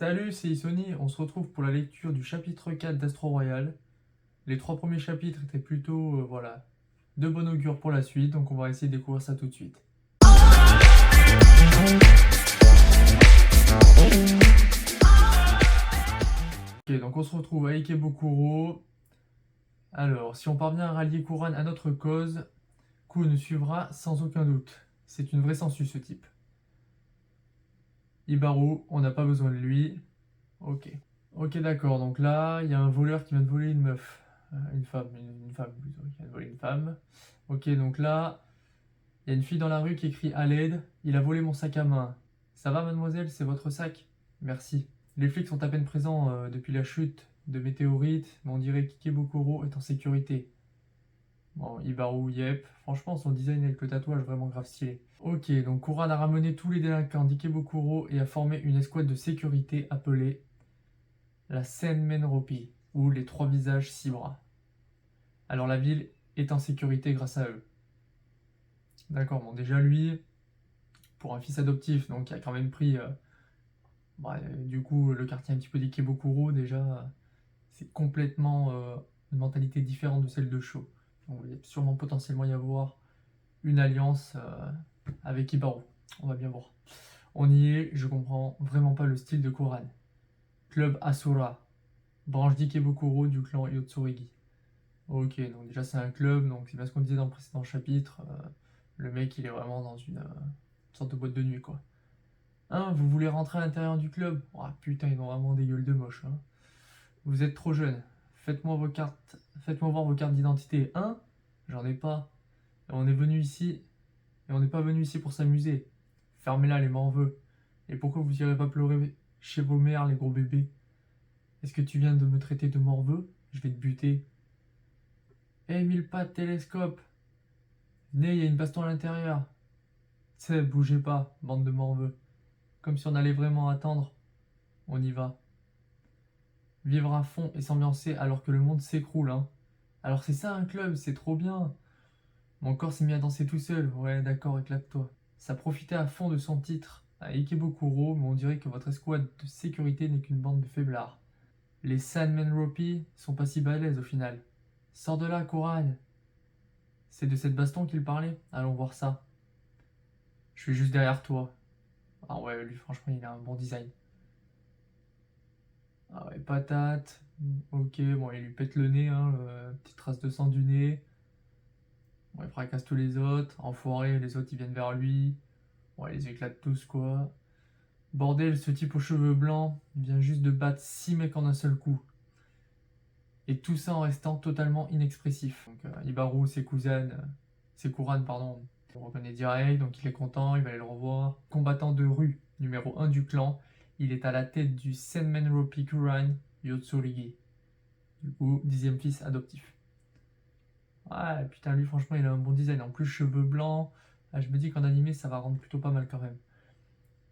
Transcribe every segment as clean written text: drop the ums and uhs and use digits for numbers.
Salut, c'est Isoni, on se retrouve pour la lecture du chapitre 4 d'Astro Royal. Les trois premiers chapitres étaient plutôt, voilà, de bon augure pour la suite, donc on va essayer de découvrir ça tout de suite. Ok, donc on se retrouve à Ikebukuro. Alors, si on parvient à rallier Kuran à notre cause, Ku nous suivra sans aucun doute. C'est une vraie sangsue ce type. Ibaru, on n'a pas besoin de lui. Ok. Ok, d'accord, donc là, il y a un voleur qui vient de voler une meuf. Une femme, une femme plutôt, qui vient de voler une femme. Ok, donc là, il y a une fille dans la rue qui écrit à l'aide. Il a volé mon sac à main. Ça va, mademoiselle, c'est votre sac? Merci. Les flics sont à peine présents depuis la chute de météorites, mais on dirait qu'Ikebukuro est en sécurité. Bon, Ibaru, yep. Franchement, son design avec le tatouage, vraiment grave stylé. Ok, donc Kuran a ramené tous les délinquants d'Ikebukuro et a formé une escouade de sécurité appelée la Senmenropi, ou les trois visages six bras. Alors la ville est en sécurité grâce à eux. D'accord, bon déjà lui, pour un fils adoptif, donc qui a quand même pris du coup le quartier un petit peu d'Ikebukuro, déjà c'est complètement une mentalité différente de celle de Sho. Donc il va sûrement potentiellement y avoir une alliance avec Ibaru. On va bien voir. On y est, je comprends vraiment pas le style de Kuran. Club Asura, branche d'Ikebukuro du clan Yotsurigi. Ok, donc déjà c'est un club, donc c'est bien ce qu'on disait dans le précédent chapitre. Le mec il est vraiment dans une sorte de boîte de nuit quoi. Hein, vous voulez rentrer à l'intérieur du club? Oh putain, ils ont vraiment des gueules de moche. Hein. Vous êtes trop jeune. Faites-moi voir vos cartes d'identité. Hein? J'en ai pas. Et on est venu ici, et on n'est pas venu ici pour s'amuser. Fermez-la les morveux. Et pourquoi vous irez pas pleurer chez vos mères les gros bébés? Est-ce que tu viens de me traiter de morveux? Je vais te buter. Eh, mille pattes, télescope! Venez, il y a une baston à l'intérieur. Tssé, bougez pas, bande de morveux. Comme si on allait vraiment attendre. On y va. Vivre à fond et s'ambiancer alors que le monde s'écroule, hein. Alors c'est ça un club, c'est trop bien. Mon corps s'est mis à danser tout seul. Ouais, d'accord, éclate-toi. Ça profitait à fond de son titre à Ikebukuro, mais on dirait que votre escouade de sécurité n'est qu'une bande de faiblards. Les Sandman Ropi sont pas si balèzes au final. Sors de là, Kuran. C'est de cette baston qu'il parlait? Allons voir ça. Je suis juste derrière toi. Ah ouais, lui, franchement, il a un bon design. Ah ouais, patate. Ok, bon, il lui pète le nez, hein, petite trace de sang du nez. Bon, il fracasse tous les autres. Enfoiré, les autres, ils viennent vers lui. Bon, il les éclate tous, quoi. Bordel, ce type aux cheveux blancs, il vient juste de battre 6 mecs en un seul coup. Et tout ça en restant totalement inexpressif. Donc, Ibaru, ses Kuran, pardon, on le reconnaît direct, donc il est content, il va aller le revoir. Combattant de rue, numéro 1 du clan, il est à la tête du Senmenropi Kuran Yotsurigi. Du coup, 10e fils adoptif. Ouais, putain, lui, franchement, il a un bon design. En plus, cheveux blancs. Ah, je me dis qu'en animé, ça va rendre plutôt pas mal quand même.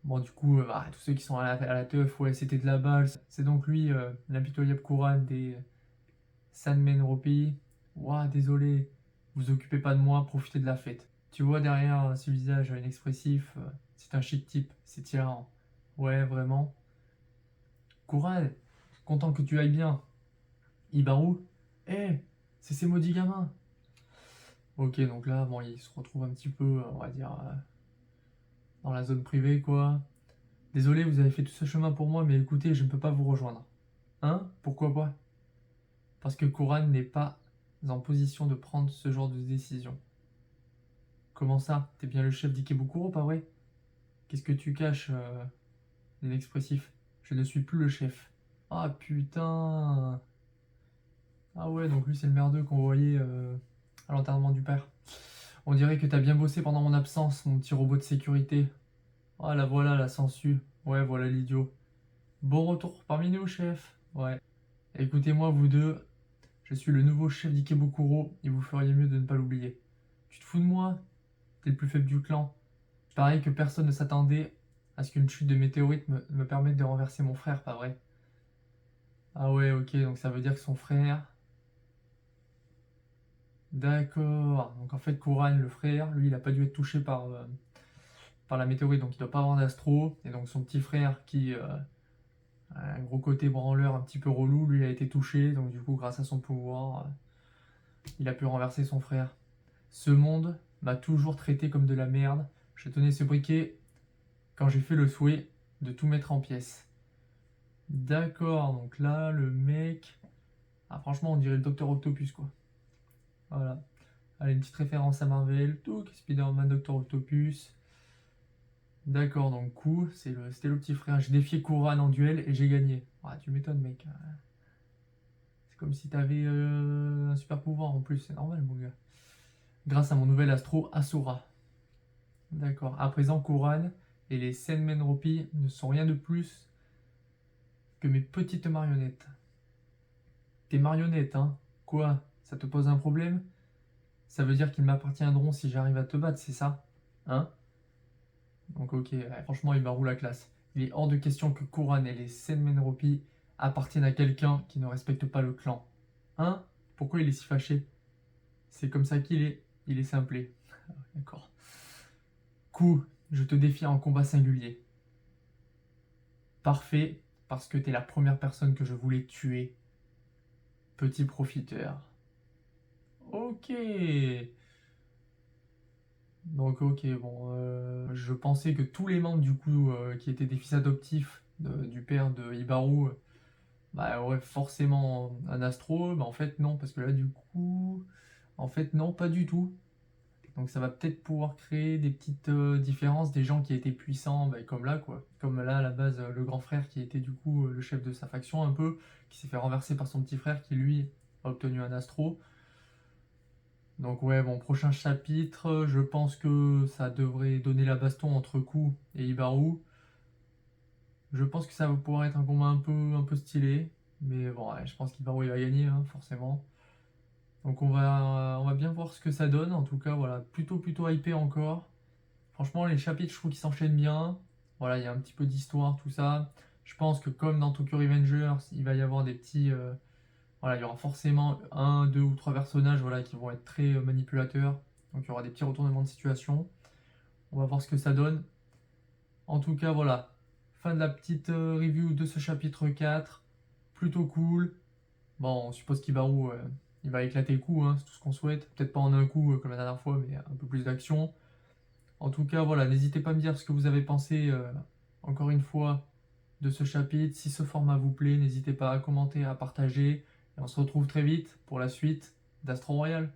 Bon, du coup, tous ceux qui sont à la teuf, ouais, c'était de la balle. C'est donc lui, l'impitoyable Kuran des Sanmenropi. Ouah, désolé, vous occupez pas de moi, profitez de la fête. Tu vois derrière ce visage inexpressif, c'est un chic type, c'est tyran. Ouais, vraiment. Kuran, content que tu ailles bien. Ibaru, hé, c'est ces maudits gamins. Ok, donc là, bon, il se retrouve un petit peu, on va dire, dans la zone privée, quoi. Désolé, vous avez fait tout ce chemin pour moi, mais écoutez, je ne peux pas vous rejoindre. Hein? Pourquoi pas? Parce que Kuran n'est pas en position de prendre ce genre de décision. Comment ça? T'es bien le chef d'Ikebukuro, pas vrai? Qu'est-ce que tu caches, l'inexpressif? Je ne suis plus le chef. Ah putain! Ah ouais, donc lui c'est le merdeux qu'on voyait à l'enterrement du père. On dirait que t'as bien bossé pendant mon absence, mon petit robot de sécurité. Ah la voilà, la sangsue. Ouais, voilà l'idiot. Bon retour parmi nous, chef. Ouais. Écoutez-moi, vous deux, je suis le nouveau chef d'Ikebukuro et vous feriez mieux de ne pas l'oublier. Tu te fous de moi? T'es le plus faible du clan. Il paraît que personne ne s'attendait à ce qu'une chute de météorite me permette de renverser mon frère, pas vrai? Ah ouais, ok, donc ça veut dire que son frère... D'accord. Donc en fait, Kuran, le frère, lui, il a pas dû être touché par la météorite, donc il doit pas avoir d'astro. Et donc son petit frère qui gros côté branleur un petit peu relou, lui il a été touché, donc du coup grâce à son pouvoir, il a pu renverser son frère. Ce monde m'a toujours traité comme de la merde. Je tenais ce briquet quand j'ai fait le souhait de tout mettre en pièces. D'accord, donc là le mec... Ah franchement on dirait le Docteur Octopus quoi. Voilà. Allez, une petite référence à Marvel, tout, Spider-Man, Docteur Octopus. D'accord, donc coup, c'était le petit frère. J'ai défié Kuran en duel et j'ai gagné. Ah, tu m'étonnes, mec. C'est comme si t'avais un super pouvoir en plus, c'est normal, mon gars. Grâce à mon nouvel astro, Asura. D'accord. À présent, Kuran et les Senmenropi ne sont rien de plus que mes petites marionnettes. Tes marionnettes, hein? Quoi? Ça te pose un problème? Ça veut dire qu'ils m'appartiendront si j'arrive à te battre, c'est ça? Hein? Donc ok, ouais, franchement, il baroue la classe. Il est hors de question que Kuran et les Senmenropi appartiennent à quelqu'un qui ne respecte pas le clan. Hein? Pourquoi il est si fâché? C'est comme ça qu'il est. Il est simplé. D'accord. Coup, je te défie en combat singulier. Parfait, parce que t'es la première personne que je voulais tuer. Petit profiteur. Ok. Donc ok, bon, je pensais que tous les membres du coup qui étaient des fils adoptifs du père de Ibaru, bah ouais, forcément un astro, bah en fait non, parce que là du coup, en fait non, pas du tout. Donc ça va peut-être pouvoir créer des petites différences, des gens qui étaient puissants, bah, comme là quoi. Comme là à la base, le grand frère qui était du coup le chef de sa faction un peu, qui s'est fait renverser par son petit frère qui lui a obtenu un astro. Donc ouais, bon, prochain chapitre, je pense que ça devrait donner la baston entre Ku et Ibaru. Je pense que ça va pouvoir être un combat un peu stylé. Mais bon, ouais, je pense qu'Ibaru il va gagner, hein, forcément. Donc on va bien voir ce que ça donne. En tout cas, voilà, plutôt hypé encore. Franchement, les chapitres, je trouve qu'ils s'enchaînent bien. Voilà, il y a un petit peu d'histoire, tout ça. Je pense que comme dans Tokyo Revengers, il va y avoir des petits... voilà, il y aura forcément un, deux ou trois personnages voilà, qui vont être très manipulateurs. Donc il y aura des petits retournements de situation. On va voir ce que ça donne. En tout cas, voilà. Fin de la petite review de ce chapitre 4. Plutôt cool. Bon, on suppose qu'Ibaru, il va éclater le coup, hein, c'est tout ce qu'on souhaite. Peut-être pas en un coup comme la dernière fois, mais un peu plus d'action. En tout cas, voilà, n'hésitez pas à me dire ce que vous avez pensé, encore une fois, de ce chapitre. Si ce format vous plaît, n'hésitez pas à commenter, à partager. Et on se retrouve très vite pour la suite d'Astro Royal.